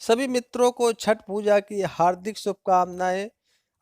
सभी मित्रों को छठ पूजा की हार्दिक शुभकामनाएं।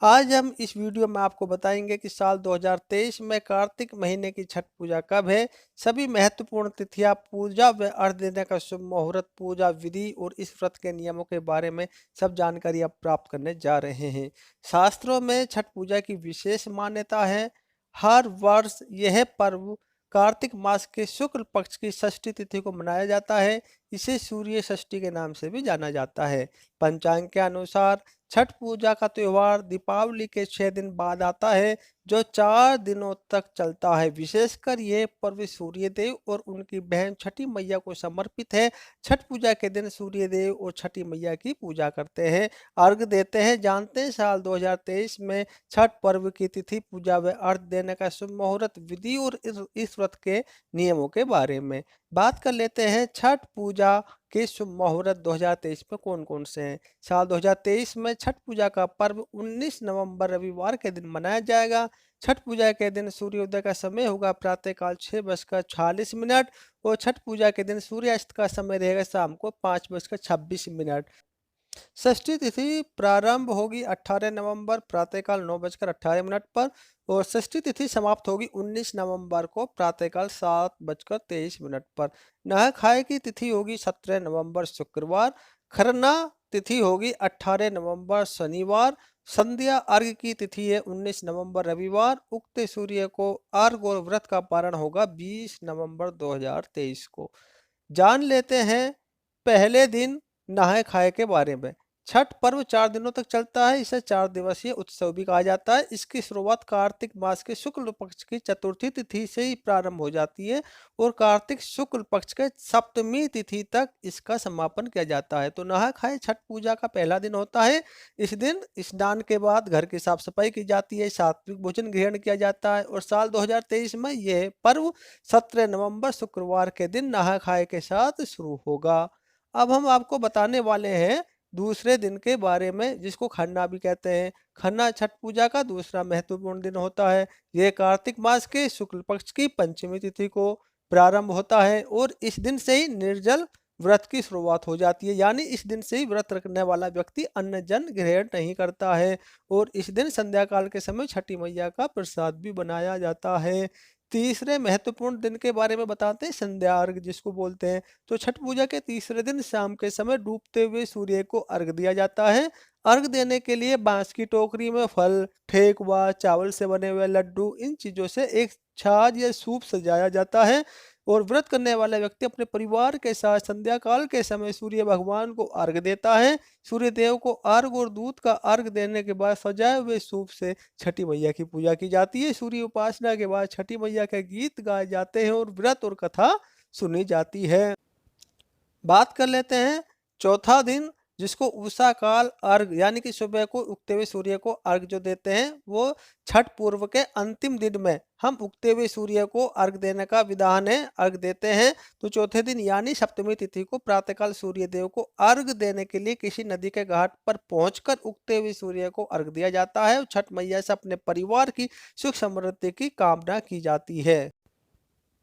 आज हम इस वीडियो में आपको बताएंगे कि साल 2023 में कार्तिक महीने की छठ पूजा कब है। सभी महत्वपूर्ण तिथियां, पूजा व अर्घ देने का शुभ मुहूर्त, पूजा विधि और इस व्रत के नियमों के बारे में सब जानकारी आप प्राप्त करने जा रहे हैं। शास्त्रों में छठ पूजा की विशेष मान्यता है। हर वर्ष यह पर्व कार्तिक मास के शुक्ल पक्ष की षष्ठी तिथि को मनाया जाता है। इसे सूर्य षष्ठी के नाम से भी जाना जाता है। पंचांग के अनुसार छठ पूजा का त्योहार दीपावली के 6 दिन बाद आता है, जो 4 दिनों तक चलता है। विशेषकर यह पर्व सूर्य देव और उनकी बहन छठी मैया को समर्पित है। छठ पूजा के दिन सूर्य देव और छठी मैया की पूजा करते हैं, अर्घ देते हैं। जानते हैं साल 2023 में छठ पर्व की तिथि, पूजा व अर्घ देने का शुभ मुहूर्त, विधि और इस व्रत के नियमों के बारे में बात कर लेते हैं। छठ पूजा के शुभ मुहूर्त 2023 में कौन कौन से हैं। साल 2023 में छठ पूजा का पर्व 19 नवंबर रविवार के दिन मनाया जाएगा। छठ पूजा के दिन सूर्योदय का समय होगा प्रातःकाल 6:46 और छठ पूजा के दिन सूर्यास्त का समय रहेगा शाम को 5:26। षष्ठी तिथि प्रारंभ होगी 18 नवंबर प्रातःकाल 9:18 पर और षष्ठी तिथि समाप्त होगी 19 नवंबर को प्रातःकाल 7:23 पर। नहा खाए की तिथि होगी 17 नवंबर शुक्रवार। खरना तिथि होगी 18 नवंबर शनिवार। संध्या अर्घ की तिथि है 19 नवंबर रविवार। उगते सूर्य को अर्घ और व्रत का पारण होगा 20 नवंबर 2023 को। जान लेते हैं पहले दिन नहाए खाए के बारे में। छठ पर्व 4 दिनों तक चलता है। इसे 4 दिवसीय उत्सव भी कहा जाता है। इसकी शुरुआत कार्तिक मास के शुक्ल पक्ष की चतुर्थी तिथि से ही प्रारंभ हो जाती है और कार्तिक शुक्ल पक्ष के सप्तमी तिथि तक इसका समापन किया जाता है। तो नहा खाए छठ पूजा का पहला दिन होता है। इस दिन स्नान के बाद घर की साफ सफाई की जाती है, सात्विक भोजन ग्रहण किया जाता है और साल 2023 में यह पर्व 17 नवंबर शुक्रवार के दिन नहा खाए के साथ शुरू होगा। अब हम आपको बताने वाले हैं दूसरे दिन के बारे में, जिसको खरना भी कहते हैं। खरना छठ पूजा का दूसरा महत्वपूर्ण दिन होता है। यह कार्तिक मास के शुक्ल पक्ष की पंचमी तिथि को प्रारंभ होता है और इस दिन से ही निर्जल व्रत की शुरुआत हो जाती है। यानी इस दिन से ही व्रत रखने वाला व्यक्ति अन्न जन ग्रहण नहीं करता है और इस दिन संध्या काल के समय छठी मैया का प्रसाद भी बनाया जाता है। तीसरे महत्वपूर्ण दिन के बारे में बताते हैं, संध्या अर्घ जिसको बोलते हैं। तो छठ पूजा के तीसरे दिन शाम के समय डूबते हुए सूर्य को अर्घ दिया जाता है। अर्घ देने के लिए बांस की टोकरी में फल, ठेकुआ, चावल से बने हुए लड्डू, इन चीजों से एक छाछ या सूप सजाया जाता है और व्रत करने वाला व्यक्ति अपने परिवार के साथ संध्या काल के समय सूर्य भगवान को अर्घ देता है। सूर्य देव को अर्घ और दूध का अर्घ देने के बाद सजाए हुए सूप से छठी मैया की पूजा की जाती है। सूर्य उपासना के बाद छठी मैया के गीत गाए जाते हैं और व्रत और कथा सुनी जाती है। बात कर लेते हैं चौथा दिन, जिसको उषा काल अर्घ, यानी कि सुबह को उगते हुए सूर्य को अर्घ जो देते हैं, वो छठ पूर्व के अंतिम दिन में हम उगते हुए सूर्य को अर्घ देने का विधान है, अर्घ देते हैं। तो चौथे दिन यानी सप्तमी तिथि को प्रातःकाल सूर्य देव को अर्घ देने के लिए किसी नदी के घाट पर पहुंचकर उगते हुए सूर्य को अर्घ दिया जाता है और छठ मैया से अपने परिवार की सुख समृद्धि की कामना की जाती है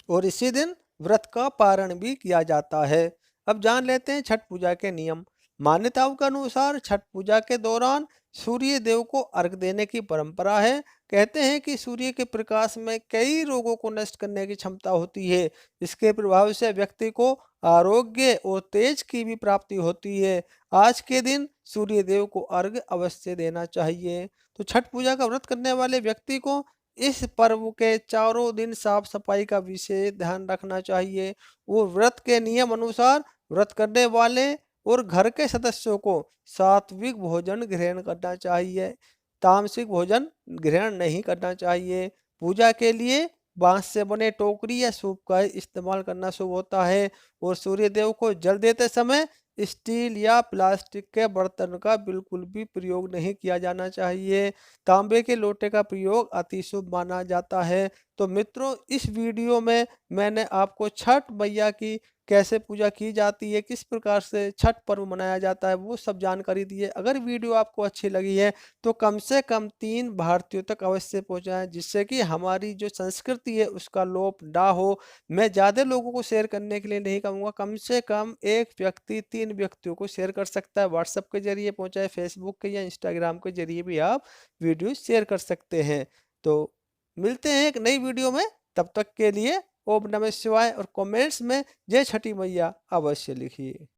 और इसी दिन व्रत का पारण भी किया जाता है। अब जान लेते हैं छठ पूजा के नियम। मान्यताओं के अनुसार छठ पूजा के दौरान सूर्य देव को अर्घ देने की परंपरा है। कहते हैं कि सूर्य के प्रकाश में कई रोगों को नष्ट करने की क्षमता होती है। इसके प्रभाव से व्यक्ति को आरोग्य और तेज की भी प्राप्ति होती है। आज के दिन सूर्य देव को अर्घ अवश्य देना चाहिए। तो छठ पूजा का व्रत करने वाले व्यक्ति को इस पर्व के चारों दिन साफ सफाई का विशेष ध्यान रखना चाहिए। वो व्रत के नियम अनुसार व्रत करने वाले और घर के सदस्यों को सात्विक भोजन ग्रहण करना चाहिए, तामसिक भोजन ग्रहण नहीं करना चाहिए। पूजा के लिए बांस से बने टोकरी या सूप का इस्तेमाल करना शुभ होता है और सूर्य देव को जल देते समय स्टील या प्लास्टिक के बर्तन का बिल्कुल भी प्रयोग नहीं किया जाना चाहिए। तांबे के लोटे का प्रयोग अति शुभ माना जाता है। तो मित्रों, इस वीडियो में मैंने आपको छठ मैया की कैसे पूजा की जाती है, किस प्रकार से छठ पर्व मनाया जाता है, वो सब जानकारी दी है। अगर वीडियो आपको अच्छी लगी है तो कम से कम 3 भारतीयों तक अवश्य पहुँचाएँ, जिससे कि हमारी जो संस्कृति है उसका लोप ना हो। मैं ज़्यादा लोगों को शेयर करने के लिए नहीं कहूँगा, कम से कम 1 व्यक्ति 3 व्यक्तियों को शेयर कर सकता है। व्हाट्सएप के ज़रिए पहुँचाए, फेसबुक के या इंस्टाग्राम के ज़रिए भी आप वीडियो शेयर कर सकते हैं। तो मिलते हैं एक नई वीडियो में, तब तक के लिए ओम नमः शिवाय और कमेंट्स में जय छठी मैया अवश्य लिखिए।